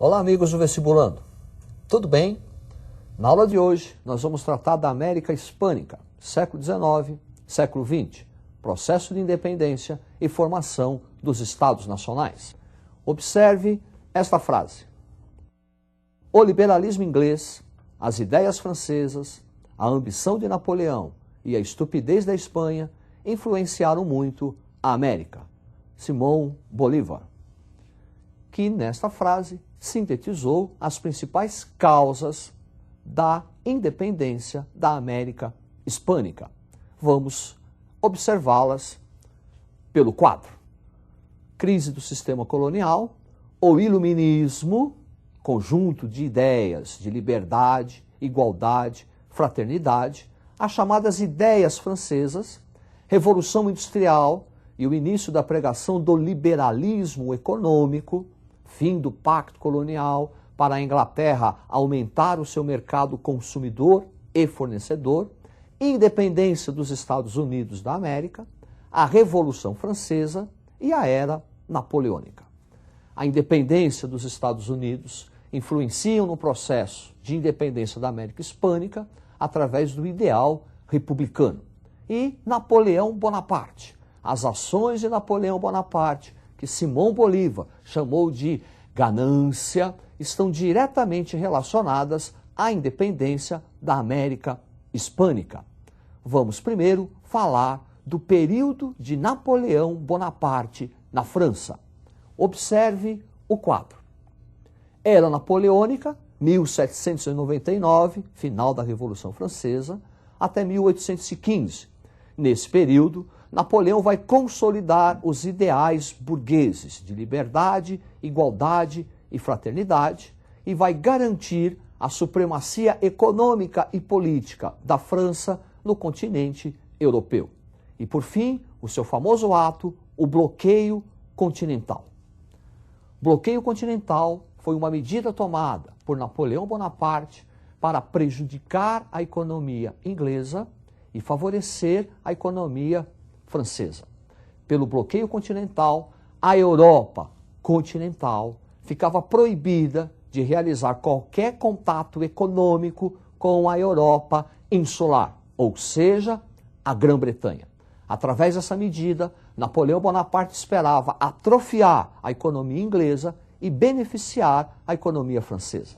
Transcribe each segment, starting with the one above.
Olá, amigos do Vestibulando. Tudo bem? Na aula de hoje, nós vamos tratar da América Hispânica, século XIX, século XX, processo de independência e formação dos Estados Nacionais. Observe esta frase. O liberalismo inglês, as ideias francesas, a ambição de Napoleão e a estupidez da Espanha influenciaram muito a América. Simão Bolívar, que nesta frase sintetizou as principais causas da independência da América Hispânica. Vamos observá-las pelo quadro. Crise do sistema colonial, o iluminismo, conjunto de ideias de liberdade, igualdade, fraternidade, as chamadas ideias francesas, Revolução Industrial e o início da pregação do liberalismo econômico, fim do pacto colonial para a Inglaterra aumentar o seu mercado consumidor e fornecedor, independência dos Estados Unidos da América, a Revolução Francesa e a Era Napoleônica. A independência dos Estados Unidos influenciam no processo de independência da América Hispânica através do ideal republicano. E Napoleão Bonaparte, as ações de Napoleão Bonaparte, que Simão Bolívar chamou de ganância, estão diretamente relacionadas à independência da América Hispânica. Vamos primeiro falar do período de Napoleão Bonaparte na França. Observe o quadro. Era Napoleônica, 1799, final da Revolução Francesa, até 1815. Nesse período, Napoleão vai consolidar os ideais burgueses de liberdade, igualdade e fraternidade e vai garantir a supremacia econômica e política da França no continente europeu. E, por fim, o seu famoso ato, o bloqueio continental. Bloqueio continental foi uma medida tomada por Napoleão Bonaparte para prejudicar a economia inglesa e favorecer a economia francesa. Pelo bloqueio continental, a Europa continental ficava proibida de realizar qualquer contato econômico com a Europa insular, ou seja, a Grã-Bretanha. Através dessa medida, Napoleão Bonaparte esperava atrofiar a economia inglesa e beneficiar a economia francesa.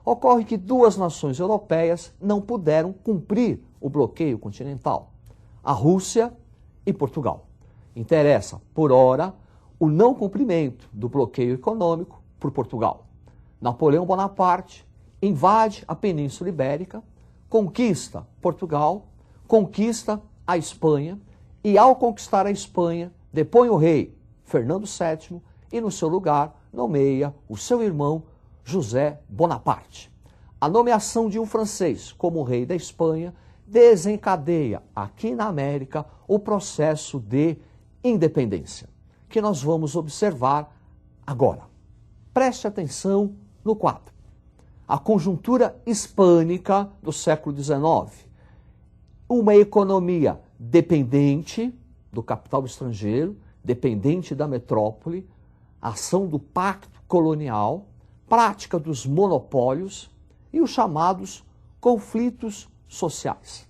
Ocorre que duas nações europeias não puderam cumprir o bloqueio continental: a Rússia e Portugal. Interessa, por ora, o não cumprimento do bloqueio econômico por Portugal. Napoleão Bonaparte invade a Península Ibérica, conquista Portugal, conquista a Espanha e, ao conquistar a Espanha, depõe o rei Fernando VII e, no seu lugar, nomeia o seu irmão José Bonaparte. A nomeação de um francês como rei da Espanha desencadeia aqui na América o processo de independência, que nós vamos observar agora. Preste atenção no quadro. A conjuntura hispânica do século XIX. Uma economia dependente do capital estrangeiro, dependente da metrópole, ação do pacto colonial, prática dos monopólios e os chamados conflitos sociais.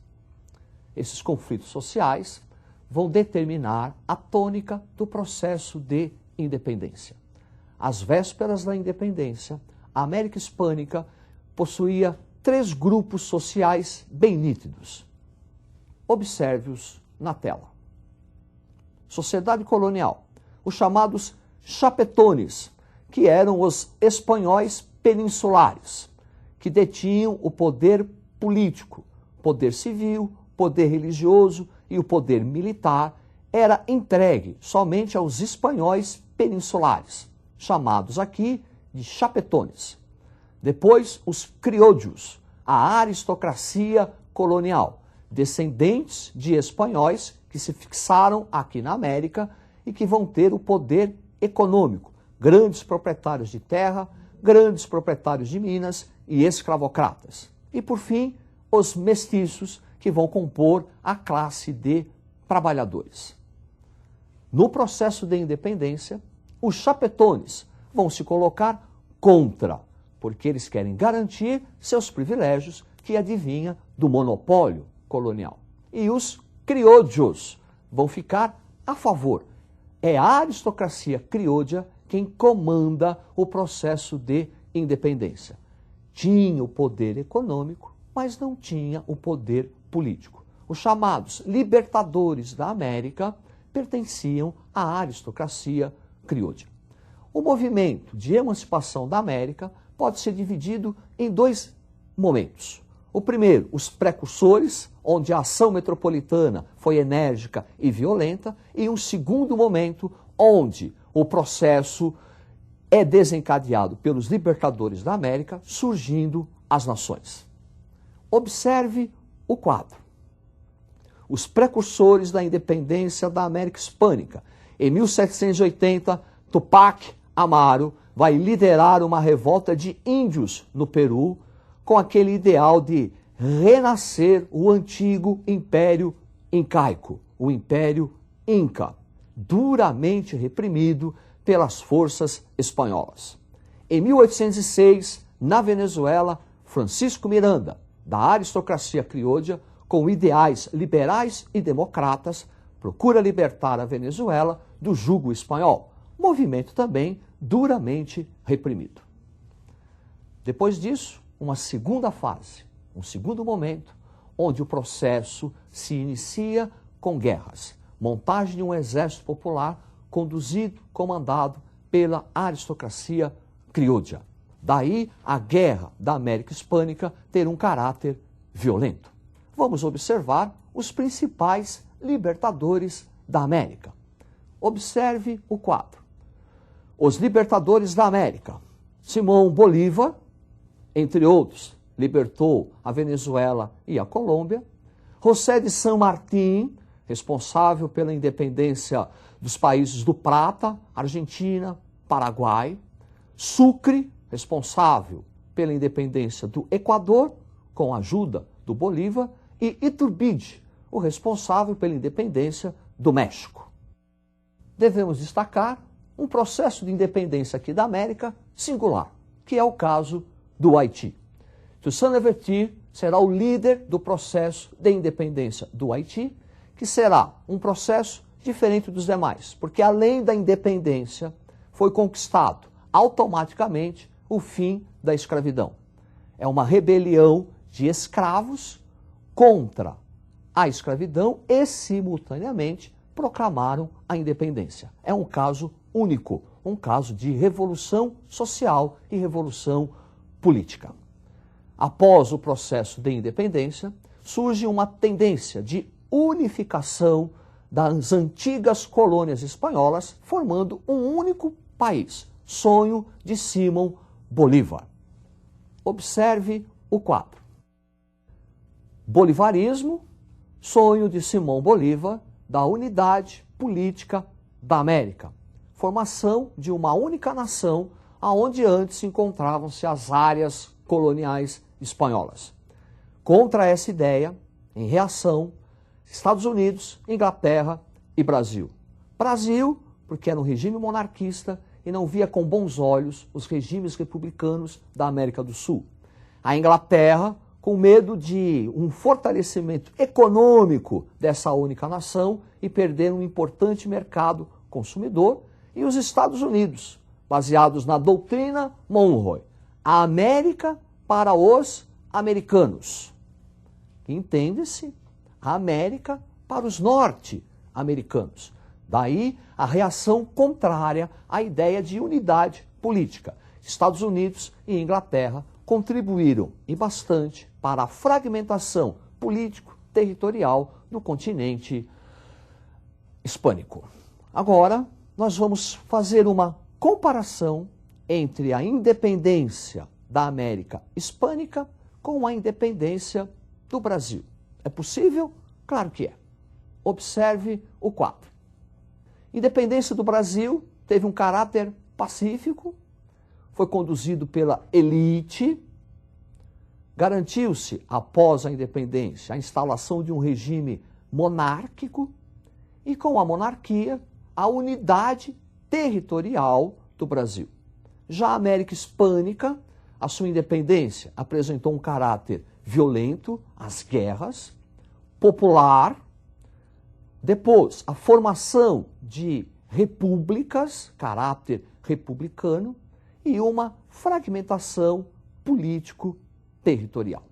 Esses conflitos sociais vão determinar a tônica do processo de independência. Às vésperas da independência, a América Hispânica possuía três grupos sociais bem nítidos. Observe-os na tela. Sociedade colonial, os chamados chapetones, que eram os espanhóis peninsulares, que detinham o poder político, poder civil, poder religioso e o poder militar, era entregue somente aos espanhóis peninsulares, chamados aqui de chapetones. Depois, os criollos, a aristocracia colonial, descendentes de espanhóis que se fixaram aqui na América e que vão ter o poder econômico, grandes proprietários de terra, grandes proprietários de minas e escravocratas. E, por fim, os mestiços, que vão compor a classe de trabalhadores. No processo de independência, os chapetones vão se colocar contra, porque eles querem garantir seus privilégios que advinha do monopólio colonial. E os criollos vão ficar a favor. É a aristocracia criolha quem comanda o processo de independência. Tinha o poder econômico, mas não tinha o poder político. Os chamados libertadores da América pertenciam à aristocracia criolha. O movimento de emancipação da América pode ser dividido em dois momentos. O primeiro, os precursores, onde a ação metropolitana foi enérgica e violenta, e um segundo momento, onde o processo é desencadeado pelos libertadores da América, surgindo as nações. Observe o quadro. Os precursores da independência da América Hispânica. Em 1780, Tupac Amaru vai liderar uma revolta de índios no Peru, com aquele ideal de renascer o antigo Império Incaico, o Império Inca, duramente reprimido pelas forças espanholas. Em 1806, na Venezuela, Francisco Miranda, da aristocracia criolha, com ideais liberais e democratas, procura libertar a Venezuela do jugo espanhol, movimento também duramente reprimido. Depois disso, uma segunda fase, um segundo momento, onde o processo se inicia com guerras, montagem de um exército popular conduzido, comandado pela aristocracia criolha. Daí a guerra da América Hispânica ter um caráter violento. Vamos observar os principais libertadores da América. Observe o quadro. Os libertadores da América. Simão Bolívar, entre outros, libertou a Venezuela e a Colômbia. José de San Martín, responsável pela independência dos países do Prata, Argentina, Paraguai. Sucre, responsável pela independência do Equador, com a ajuda do Bolívar. E Iturbide, o responsável pela independência do México. Devemos destacar um processo de independência aqui da América singular, que é o caso do Haiti. Toussaint Louverture será o líder do processo de independência do Haiti, que será um processo diferente dos demais, porque além da independência, foi conquistado automaticamente o fim da escravidão. É uma rebelião de escravos contra a escravidão e, simultaneamente, proclamaram a independência. É um caso único, um caso de revolução social e revolução política. Após o processo de independência, surge uma tendência de unificação das antigas colônias espanholas, formando um único país, sonho de Simão Bolívar. Observe o quadro. Bolivarismo, sonho de Simão Bolívar da unidade política da América. Formação de uma única nação, aonde antes encontravam-se as áreas coloniais espanholas. Contra essa ideia, em reação, Estados Unidos, Inglaterra e Brasil. Brasil, porque era um regime monarquista e não via com bons olhos os regimes republicanos da América do Sul. A Inglaterra, com medo de um fortalecimento econômico dessa única nação e perder um importante mercado consumidor, e os Estados Unidos, baseados na doutrina Monroe, a América para os americanos. Entende-se? A América para os norte-americanos. Daí a reação contrária à ideia de unidade política. Estados Unidos e Inglaterra contribuíram e bastante para a fragmentação político-territorial do continente hispânico. Agora, nós vamos fazer uma comparação entre a independência da América Hispânica com a independência do Brasil. É possível? Claro que é. Observe o quadro. Independência do Brasil teve um caráter pacífico, foi conduzido pela elite, garantiu-se, após a independência, a instalação de um regime monárquico e, com a monarquia, a unidade territorial do Brasil. Já a América Hispânica, a sua independência apresentou um caráter violento, as guerras, popular. Depois, a formação de repúblicas, caráter republicano, e uma fragmentação político-territorial.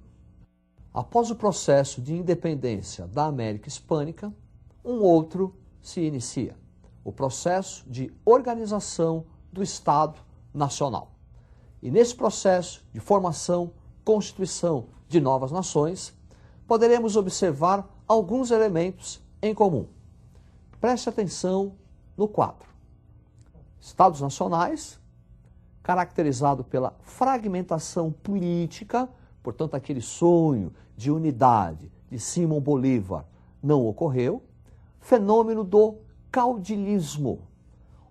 Após o processo de independência da América Hispânica, um outro se inicia, o processo de organização do Estado Nacional. E nesse processo de formação, constituição de novas nações, poderemos observar alguns elementos em comum. Preste atenção no quadro. Estados nacionais, caracterizado pela fragmentação política, portanto, aquele sonho de unidade de Simão Bolívar não ocorreu. Fenômeno do caudilismo.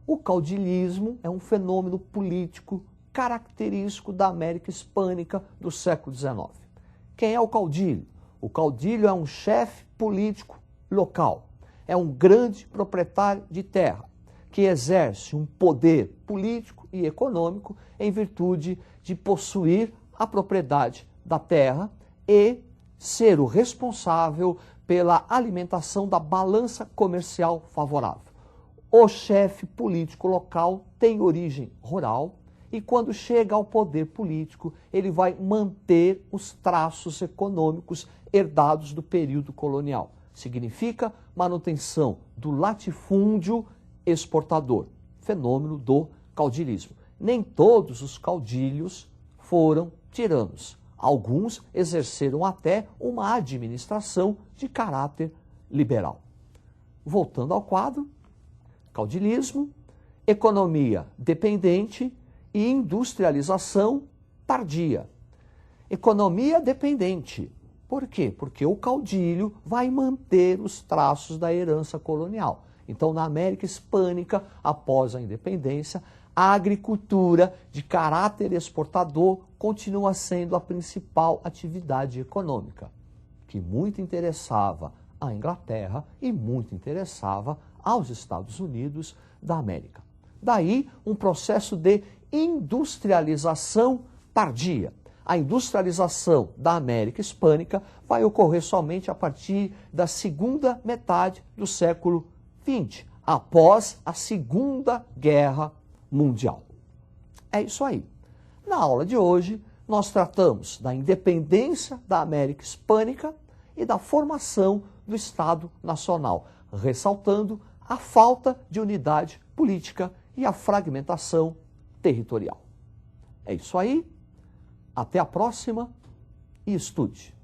O caudilismo é um fenômeno político característico da América Hispânica do século XIX. Quem é o caudilho? O caudilho é um chefe político local, é um grande proprietário de terra, que exerce um poder político e econômico em virtude de possuir a propriedade da terra e ser o responsável pela alimentação da balança comercial favorável. O chefe político local tem origem rural e quando chega ao poder político, ele vai manter os traços econômicos herdados do período colonial. Significa manutenção do latifúndio exportador, fenômeno do caudilismo. Nem todos os caudilhos foram tiranos. Alguns exerceram até uma administração de caráter liberal. Voltando ao quadro, caudilismo, economia dependente e industrialização tardia. Economia dependente. Por quê? Porque o caudilho vai manter os traços da herança colonial. Então, na América Hispânica, após a independência, a agricultura de caráter exportador continua sendo a principal atividade econômica, que muito interessava à Inglaterra e muito interessava aos Estados Unidos da América. Daí, um processo de industrialização tardia. A industrialização da América Hispânica vai ocorrer somente a partir da segunda metade do século XX, após a Segunda Guerra Mundial. É isso aí. Na aula de hoje, nós tratamos da independência da América Hispânica e da formação do Estado Nacional, ressaltando a falta de unidade política e a fragmentação territorial. É isso aí. Até a próxima e estude.